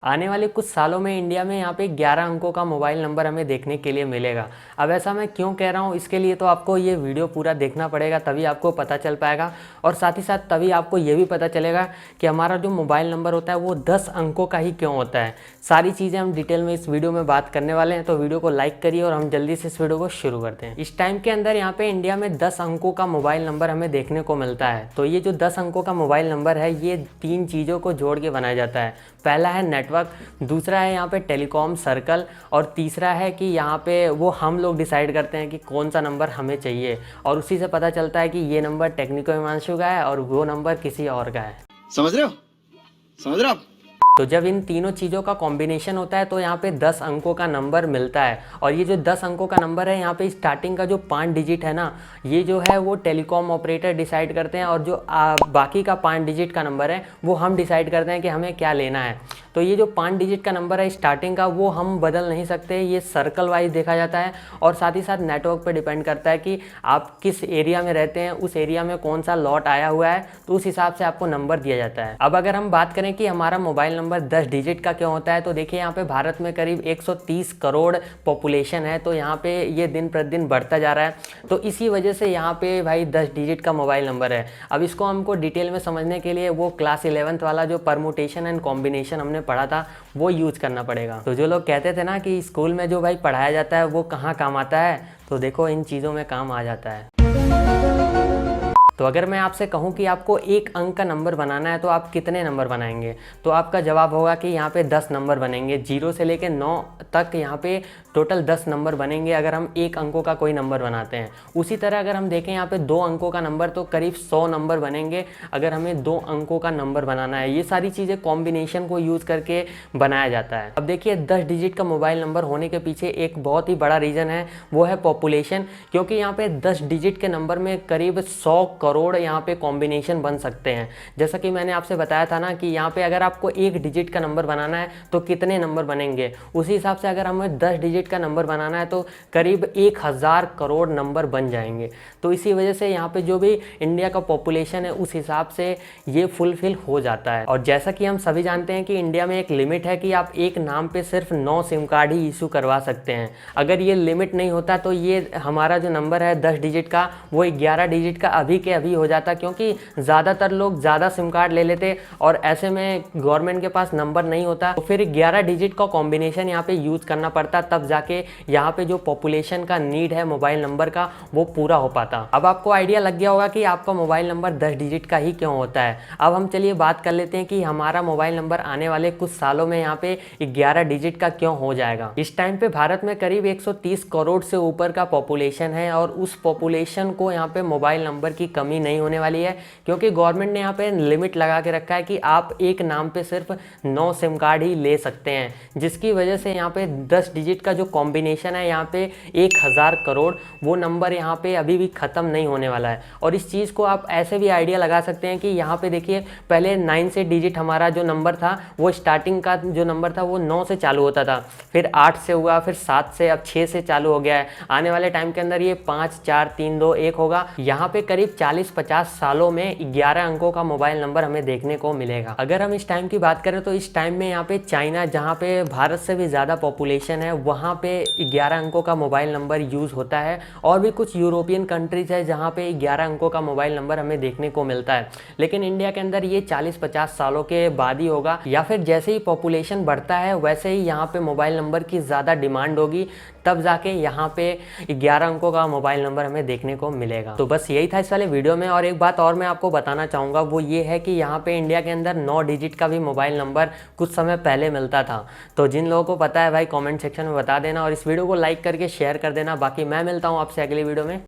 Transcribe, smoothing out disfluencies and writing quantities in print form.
आने वाले कुछ सालों में इंडिया में यहाँ पे 11 अंकों का मोबाइल नंबर हमें देखने के लिए मिलेगा। अब ऐसा मैं क्यों कह रहा हूँ, इसके लिए तो आपको ये वीडियो पूरा देखना पड़ेगा, तभी आपको पता चल पाएगा। और साथ ही साथ तभी आपको ये भी पता चलेगा कि हमारा जो मोबाइल नंबर होता है वो 10 अंकों का ही क्यों होता है। सारी चीज़ें हम डिटेल में इस वीडियो में बात करने वाले हैं, तो वीडियो को लाइक करिए और हम जल्दी से इस वीडियो को शुरू करते हैं। इस टाइम के अंदर यहाँ पे इंडिया में 10 अंकों का मोबाइल नंबर हमें देखने को मिलता है। तो ये जो 10 अंकों का मोबाइल नंबर है ये 3 चीज़ों को जोड़ के बनाया जाता है। पहला है नेटवर्क, दूसरा है यहाँ पे टेलीकॉम सर्कल, और तीसरा है कि यहाँ पे वो हम लोग डिसाइड करते हैं कि कौन सा नंबर हमें चाहिए, और उसी से पता चलता है कि ये नंबर टेक्निको हिमांशु का है और वो नंबर किसी और का है। समझ रहे हो? समझ रहे हो आप? तो जब इन तीनों चीज़ों का कॉम्बिनेशन होता है तो यहाँ पे 10 अंकों का नंबर मिलता है। और ये जो 10 अंकों का नंबर है, यहाँ पे स्टार्टिंग का जो 5 डिजिट है ना, ये जो है वो टेलीकॉम ऑपरेटर डिसाइड करते हैं, और जो बाकी का 5 डिजिट का नंबर है वो हम डिसाइड करते हैं कि हमें क्या लेना है। तो ये जो 5 डिजिट का नंबर है स्टार्टिंग का, वो हम बदल नहीं सकते, ये सर्कल वाइज देखा जाता है। और साथ ही साथ नेटवर्क पर डिपेंड करता है कि आप किस एरिया में रहते हैं, उस एरिया में कौन सा लॉट आया हुआ है, तो उस हिसाब से आपको नंबर दिया जाता है। अब अगर हम बात करें कि हमारा मोबाइल नंबर 10 डिजिट का क्यों होता है, तो देखिए यहाँ पे भारत में करीब 130 करोड़ पॉपुलेशन है, तो यहाँ पे ये दिन प्रतिदिन बढ़ता जा रहा है। तो इसी वजह से यहाँ पे भाई 10 डिजिट का मोबाइल नंबर है। अब इसको हमको डिटेल में समझने के लिए वो क्लास 11th वाला जो परमुटेशन एंड कॉम्बिनेशन हमने पढ़ा था वो यूज करना पड़ेगा। तो जो लोग कहते थे ना कि स्कूल में जो भाई पढ़ाया जाता है वो कहाँ काम आता है, तो देखो इन चीज़ों में काम आ जाता है। तो अगर मैं आपसे कहूं कि आपको एक अंक का नंबर बनाना है तो आप कितने नंबर बनाएंगे, तो आपका जवाब होगा कि यहाँ पे 10 नंबर बनेंगे। 0 से लेकर 9 तक यहाँ पे टोटल 10 नंबर बनेंगे अगर हम एक अंकों का कोई नंबर बनाते हैं। उसी तरह अगर हम देखें यहाँ पे 2 अंकों का नंबर, तो करीब 100 नंबर बनेंगे अगर हमें 2 अंकों का नंबर बनाना है। ये सारी चीज़ें कॉम्बिनेशन को यूज़ करके बनाया जाता है। अब देखिए 10 डिजिट का मोबाइल नंबर होने के पीछे एक बहुत ही बड़ा रीज़न है, वो है पॉपुलेशन। क्योंकि यहाँ पे 10 डिजिट के नंबर में करीब 100 करोड़ यहाँ पे कॉम्बिनेशन बन सकते हैं। जैसा कि मैंने आपसे बताया था ना कि यहाँ पे अगर आपको एक डिजिट का नंबर बनाना है तो कितने नंबर बनेंगे, उसी हिसाब से अगर हमें 10 डिजिट का नंबर बनाना है तो करीब 1000 करोड़ नंबर बन जाएंगे। तो इसी वजह से यहाँ पे जो भी इंडिया का पॉपुलेशन है उस हिसाब से ये फुलफिल हो जाता है। और जैसा कि हम सभी जानते हैं कि इंडिया में एक लिमिट है कि आप एक नाम पे सिर्फ 9 सिम कार्ड ही इशू करवा सकते हैं। अगर ये लिमिट नहीं होता तो ये हमारा जो नंबर है 10 डिजिट का वो 11 डिजिट का अभी के अभी हो जाता, क्योंकि ज़्यादातर लोग ज़्यादा सिम कार्ड ले लेते और ऐसे में गवर्नमेंट के पास नंबर नहीं होता, तो फिर 11 डिजिट का कॉम्बिनेशन यहाँ पे यूज़ करना पड़ता, तब जाके यहाँ पे जो पॉपुलेशन का नीड है मोबाइल नंबर का वो पूरा हो पाता। अब आपको आइडिया लग गया होगा कि आपका मोबाइल नंबर 10 डिजिट का ही क्यों होता है। अब हम चलिए बात कर लेते हैं कि हमारा मोबाइल नंबर आने वाले कुछ सालों में यहाँ पे 11 डिजिट का क्यों हो जाएगा। इस टाइम पे भारत में करीब 130 करोड़ से ऊपर का पॉपुलेशन है, और उस पॉपुलेशन को यहाँ पे मोबाइल नंबर की कमी नहीं होने वाली है, क्योंकि गवर्नमेंट ने यहाँ पे लिमिट लगा के रखा है कि आप एक नाम पे सिर्फ 9 सिम कार्ड ही ले सकते हैं, जिसकी वजह से यहाँ पे 10 डिजिट का जो कॉम्बिनेशन है यहाँ पे 1000 करोड़ वो नंबर यहाँ पे अभी भी ख़त्म नहीं होने वाला है। और इस चीज़ को आप ऐसे भी आइडिया लगा सकते हैं कि यहाँ पे देखिए पहले 9 से डिजिट हमारा जो नंबर था वो स्टार्टिंग का जो नंबर था वो 9 से चालू होता था, फिर 8 से हुआ, फिर 7 से, अब 6 से चालू हो गया है। आने वाले टाइम के अंदर ये 5 4 3 2 1 होगा। यहाँ पे करीब 40-50 सालों में 11 अंकों का मोबाइल नंबर हमें देखने को मिलेगा। अगर हम इस टाइम की बात करें तो इस टाइम में यहाँ पे चाइना, जहाँ पे भारत से भी ज़्यादा पॉपुलेशन है, वहाँ पे 11 अंकों का मोबाइल नंबर यूज़ होता है। और भी कुछ यूरोपियन कंट्रीज है जहाँ पे 11 अंकों का मोबाइल नंबर हमें देखने को मिलता है। लेकिन इंडिया के अंदर ये 40-50 सालों के बाद ही होगा, या फिर जैसे ही पॉपुलेशन बढ़ता है वैसे ही यहाँ पे मोबाइल नंबर की ज़्यादा डिमांड होगी, तब जाके यहाँ पे 11 अंकों का मोबाइल नंबर हमें देखने को मिलेगा। तो बस यही था इस वाले वीडियो में। और एक बात और मैं आपको बताना चाहूँगा, वो ये है कि यहाँ पे इंडिया के अंदर 9 डिजिट का भी मोबाइल नंबर कुछ समय पहले मिलता था। तो जिन लोगों को पता है भाई कमेंट सेक्शन में बता देना, और इस वीडियो को लाइक करके शेयर कर देना। बाकी मैं मिलता हूँ आपसे अगली वीडियो में।